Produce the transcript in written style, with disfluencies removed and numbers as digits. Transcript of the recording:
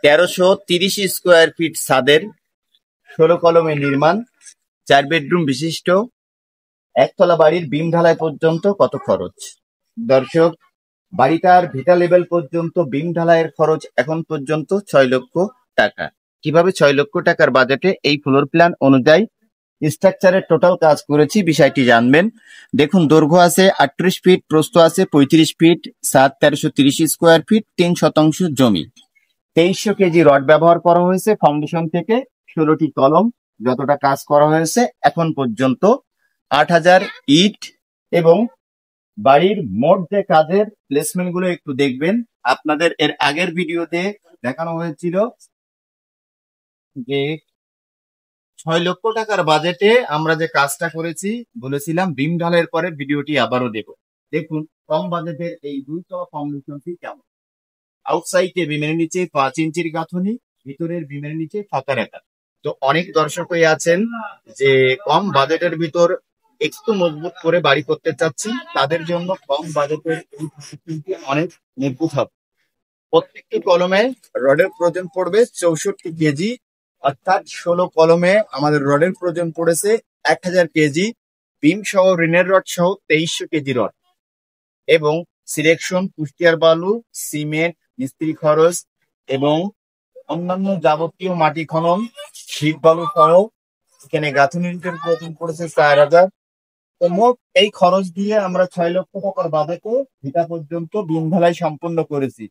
1330 square feet ছাদের 16 কলমে নির্মাণ 4 বেডরুম বিশিষ্ট একতলা বাড়ির বিম ঢালাই পর্যন্ত কত খরচ? দর্শক, বাড়িটার ভিটা লেভেল পর্যন্ত বিম ঢালাইয়ের খরচ এখন পর্যন্ত 6 লক্ষ টাকা। কিভাবে 6 লক্ষ টাকার বাজেটে এই ফ্লোর প্ল্যান অনুযায়ী স্ট্রাকচারের টোটাল কাজ করেছি বিষয়টি জানবেন। দেখুন, দৈর্ঘ্য আছে 38 ফিট, প্রস্থ আছে 35 ফিট, ছাদ 1330 স্কোয়ার ফিট, 3% জমি, 2300 কেজি রড ব্যবহার করা হয়েছে ফাউন্ডেশন থেকে, 16টি কলম, যতটা কাজ করা হয়েছে এখন পর্যন্ত 8000 ইট। এবং বাড়ির মোট যে কাজের প্লেসমেন্ট গুলো একটু দেখবেন। আপনাদের এর আগের ভিডিওতে দেখানো হয়েছিল যে 6 লক্ষ টাকার বাজেটে আমরা যে কাজটা করেছি, বলেছিলাম বিম ঢালের পরে ভিডিওটি আবারও দেব। দেখুন, কম বাজেটের এই 2 তলা ফাউন্ডেশনটি কেমন। আউটসাইডে বিমের নিচে 5 ইঞ্চির গাঁথনি, ভিতরের বিমের নিচে ফাঁকা রেখা। তো অনেক দর্শকই আছেন যে কম বাজেটের ভিতর একটু মজবুত করে বাড়ি করতে চাচ্ছেন, তাদের জন্য কম বাজেটের এই ফাউন্ডেশনটি অনেক মজবুত হবে। প্রত্যেকটি কলমে রডের প্রয়োজন পড়বে 64 কেজি, অর্থাৎ 16 কলমে আমাদের রডের প্রয়োজন পড়েছে 1000 কেজি, বিম সহ রিনের রড সহ 2300 কেজি রড। এবং সিলেকশন, কুষ্টিয়ার বালু, সিমেন্ট, মিস্ত্রি খরচ এবং অন্যান্য যাবতীয় মাটি খনন, শীত বালু সহ এখানে গাঁথনি ইটের প্রয়োজন পড়েছে 4000। তো মোট এই খরচ দিয়ে আমরা 6 লক্ষ টাকার বাজেটে ভিটা পর্যন্ত বিম ঢালাই সম্পন্ন করেছি।